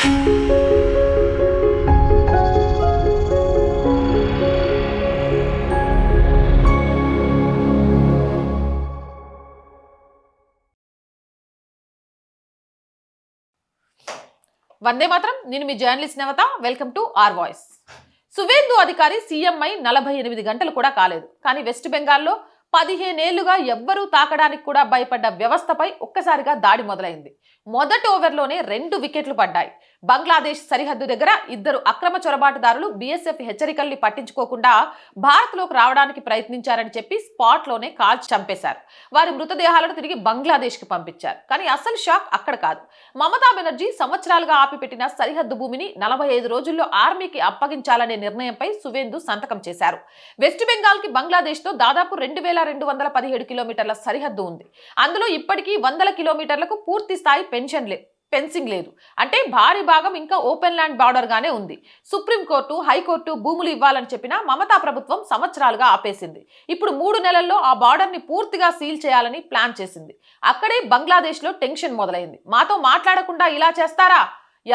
వందే మాత్రం. నేను మీ journalist Navata. Welcome to R voice. Suvendu Adhikari CM అయి 48 గంటలు కూడా కాలేదు. కానీ వెస్ట్ బెంగాల్లో 15 ఏళ్లుగా ఎవ్వరూ తాకడానికి కూడా భయపడ్డ వ్యవస్థపై ఒక్కసారిగా దాడి మొదలైంది. మొదటి ఓవర్లోనే 2 వికెట్లు పడ్డాయి. బంగ్లాదేశ్ సరిహద్దు దగ్గర 2 అక్రమ చొరబాటుదారులు బీఎస్ఎఫ్ హెచ్చరికల్ని పట్టించుకోకుండా భారత్లోకి రావడానికి ప్రయత్నించారని చెప్పి స్పాట్లోనే కాల్చి చంపేశారు. వారి మృతదేహాలను తిరిగి బంగ్లాదేశ్కి పంపించారు. కానీ అసలు షాక్ అక్కడ కాదు. మమతా బెనర్జీ సంవత్సరాలుగా ఆపిపెట్టిన సరిహద్దు భూమిని 45 రోజుల్లో ఆర్మీకి అప్పగించాలనే నిర్ణయంపై సువేందు సంతకం చేశారు. వెస్ట్ బెంగాల్కి బంగ్లాదేశ్తో దాదాపు 2217 కిలోమీటర్ల సరిహద్దు ఉంది. అందులో ఇప్పటికీ 100 కిలోమీటర్లకు పూర్తి స్థాయి ఫెన్సింగ్ లేదు. అంటే భారీ భాగం ఇంకా ఓపెన్ ల్యాండ్ బార్డర్ గానే ఉంది. సుప్రీంకోర్టు, హైకోర్టు భూములు ఇవ్వాలని చెప్పినా మమతా ప్రభుత్వం సంవత్సరాలుగా ఆపేసింది. ఇప్పుడు 3 నెలల్లో ఆ బార్డర్ ని పూర్తిగా సీల్ చేయాలని ప్లాన్ చేసింది. అక్కడే బంగ్లాదేశ్ లో టెన్షన్ మొదలైంది. మాతో మాట్లాడకుండా ఇలా చేస్తారా,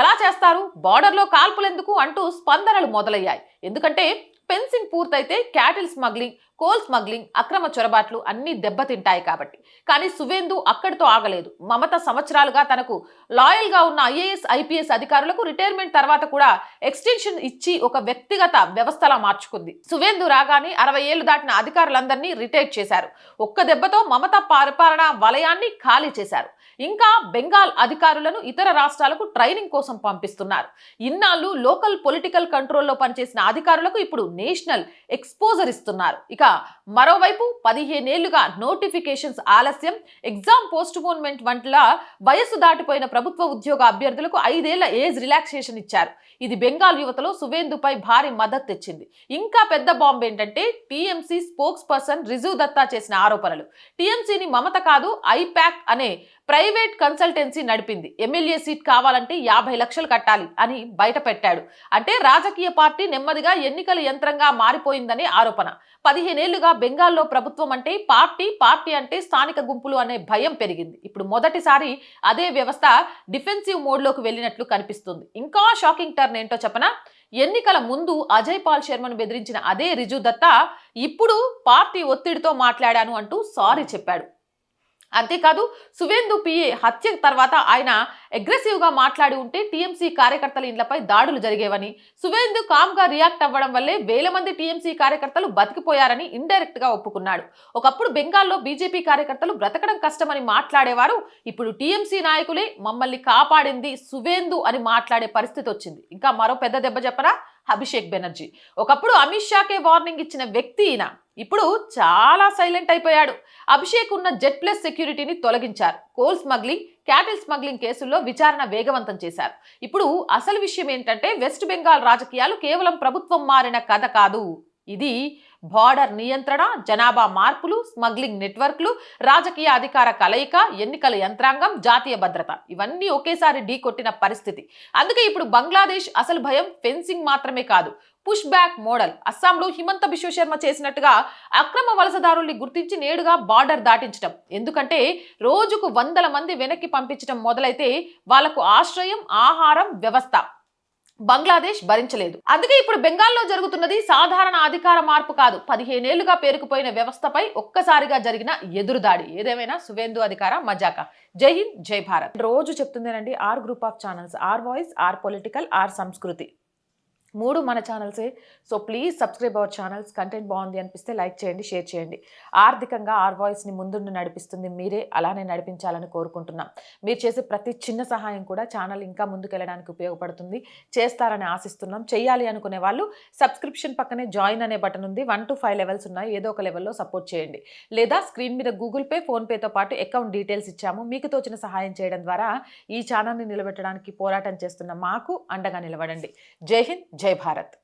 ఎలా చేస్తారు, బార్డర్లో కాల్పులెందుకు అంటూ స్పందనలు మొదలయ్యాయి. ఎందుకంటే ఫెన్సింగ్ పూర్తయితే క్యాటిల్ స్మగ్లింగ్, కోల్ స్మగ్లింగ్, అక్రమ చొరబాట్లు అన్ని దెబ్బతింటాయి కాబట్టి. కానీ సువేందు అక్కడితో ఆగలేదు. మమత సంవత్సరాలుగా తనకు లాయల్ గా ఉన్న ఐఏఎస్, ఐపీఎస్ అధికారులకు రిటైర్మెంట్ తర్వాత కూడా ఎక్స్టెన్షన్ ఇచ్చి ఒక వ్యక్తిగత వ్యవస్థలా మార్చుకుంది. సువేందు రాగానే 60 ఏళ్లు దాటిన అధికారులందరినీ రిటైర్ చేశారు. ఒక్క దెబ్బతో మమత పరిపాలన వలయాన్ని ఖాళీ చేశారు. ఇంకా బెంగాల్ అధికారులను ఇతర రాష్ట్రాలకు ట్రైనింగ్ కోసం పంపిస్తున్నారు. ఇన్నాళ్ళు లోకల్ పొలిటికల్ కంట్రోల్లో పనిచేసిన అధికారులకు ఇప్పుడు నేషనల్ ఎక్స్పోజర్ ఇస్తున్నారు. ఇక మరోవైపు 15 ఏళ్లుగా నోటిఫికేషన్స్ ఆలస్యం, ఎగ్జామ్ పోస్ట్పోన్మెంట్ వంటిలా వయస్సు దాటిపోయిన ప్రభుత్వ ఉద్యోగ అభ్యర్థులకు 5 ఏళ్ల ఏజ్ రిలాక్సేషన్ ఇచ్చారు. ఇది బెంగాల్ యువతలో సువేందుపై భారీ మద్దతు తెచ్చింది. ఇంకా పెద్ద బాంబు ఏంటంటే టీఎంసీ స్పోక్స్ పర్సన్ రిజు దత్తా చేసిన ఆరోపణలు. టీఎంసీని మమత కాదు, ఐపాక్ అనే ప్రైవేట్ కన్సల్టెన్సీ నడిపింది. ఎమ్మెల్యే సీట్ కావాలంటే 50 లక్షలు కట్టాలి అని బయట పెట్టాడు. అంటే రాజకీయ పార్టీ నెమ్మదిగా ఎన్నికల యంత్రంగా మారిపోయిందనే ఆరోపణ. 15 ఏళ్లుగా బెంగాల్లో ప్రభుత్వం అంటే పార్టీ అంటే స్థానిక గుంపులు అనే భయం పెరిగింది. ఇప్పుడు మొదటిసారి అదే వ్యవస్థ డిఫెన్సివ్ మోడ్లోకి వెళ్ళినట్లు కనిపిస్తుంది. ఇంకా షాకింగ్ టర్న్ ఏంటో చెప్పనా? ఎన్నికల ముందు అజయ్ పాల్ శర్మను బెదిరించిన అదే రిజు దత్తా ఇప్పుడు పార్టీ ఒత్తిడితో మాట్లాడాను అంటూ సారీ చెప్పాడు. అంతేకాదు సువేందు పిఏ హత్య తర్వాత ఆయన అగ్రెసివ్ గా మాట్లాడి ఉంటే టీఎంసీ కార్యకర్తల ఇండ్లపై దాడులు జరిగేవని, సువేందు కామ్ గా రియాక్ట్ అవ్వడం వల్లే వేల మంది టీఎంసీ కార్యకర్తలు బతికిపోయారని ఇండైరెక్ట్ గా ఒప్పుకున్నాడు. ఒకప్పుడు బెంగాల్లో బీజేపీ కార్యకర్తలు బ్రతకడం కష్టమని మాట్లాడేవారు. ఇప్పుడు టీఎంసీ నాయకులే మమ్మల్ని కాపాడింది సువేందు అని మాట్లాడే పరిస్థితి వచ్చింది. ఇంకా మరో పెద్ద దెబ్బ చెప్పరా? అభిషేక్ బెనర్జీ. ఒకప్పుడు అమిత్ షాకే వార్నింగ్ ఇచ్చిన వ్యక్తి ఈయన ఇప్పుడు చాలా సైలెంట్ అయిపోయాడు. అభిషేక్ ఉన్న జెడ్ ప్లస్ సెక్యూరిటీని తొలగించారు. కోల్ స్మగ్లింగ్, క్యాటిల్ స్మగ్లింగ్ కేసుల్లో విచారణ వేగవంతం చేశారు. ఇప్పుడు అసలు విషయం ఏంటంటే వెస్ట్ బెంగాల్ రాజకీయాలు కేవలం ప్రభుత్వం మారిన కథ కాదు. ఇది బార్డర్ నియంత్రణ, జనాభా మార్పులు, స్మగ్లింగ్ నెట్వర్క్లు, రాజకీయ అధికార కలయిక, ఎన్నికల యంత్రాంగం, జాతీయ భద్రత ఇవన్నీ ఒకేసారి ఢీ కొట్టిన పరిస్థితి. అందుకే ఇప్పుడు బంగ్లాదేశ్ అసలు భయం ఫెన్సింగ్ మాత్రమే కాదు, పుష్ బ్యాక్ మోడల్. అస్సాంలో హిమంత బిశ్వ శర్మ చేసినట్టుగా అక్రమ వలసదారుల్ని గుర్తించి నేడుగా బార్డర్ దాటించడం. ఎందుకంటే రోజుకు 100 మంది వెనక్కి పంపించడం మొదలైతే వాళ్లకు ఆశ్రయం, ఆహారం వ్యవస్థ బంగ్లాదేశ్ భరించలేదు. అందుకే ఇప్పుడు బెంగాల్లో జరుగుతున్నది సాధారణ అధికార మార్పు కాదు, 15 ఏళ్లుగా పేరుకుపోయిన వ్యవస్థపై ఒక్కసారిగా జరిగిన ఎదురుదాడి. ఏదేమైనా సువేందు అధికార మజాక. జై హింద్, జై భారత్. రోజు చెప్తుందేనండి our group of channels, our voice, our political, our Samskriti, 3 మన ఛానల్సే. So please subscribe our channels. Content బాగుంది అనిపిస్తే లైక్ చేయండి, షేర్ చేయండి. ఆర్థికంగా ఆర్ వాయిస్ని ముందుండి నడిపిస్తుంది మీరే, అలానే నడిపించాలని కోరుకుంటున్నాం. మీరు చేసే ప్రతి చిన్న సహాయం కూడా ఛానల్ ఇంకా ముందుకెళ్ళడానికి ఉపయోగపడుతుంది. చేస్తారని ఆశిస్తున్నాం. చేయాలి అనుకునే వాళ్ళు సబ్స్క్రిప్షన్ పక్కనే జాయిన్ అనే బటన్ ఉంది. 1 to 5 లెవెల్స్ ఉన్నాయి. ఏదో ఒక లెవెల్లో సపోర్ట్ చేయండి. లేదా స్క్రీన్ మీద గూగుల్ పే, ఫోన్పేతో పాటు అకౌంట్ డీటెయిల్స్ ఇచ్చాము. మీకు తోచిన సహాయం చేయడం ద్వారా ఈ ఛానల్ని నిలబెట్టడానికి పోరాటం చేస్తున్న మాకు అండగా నిలబడండి. జై హింద్, జై భారత్.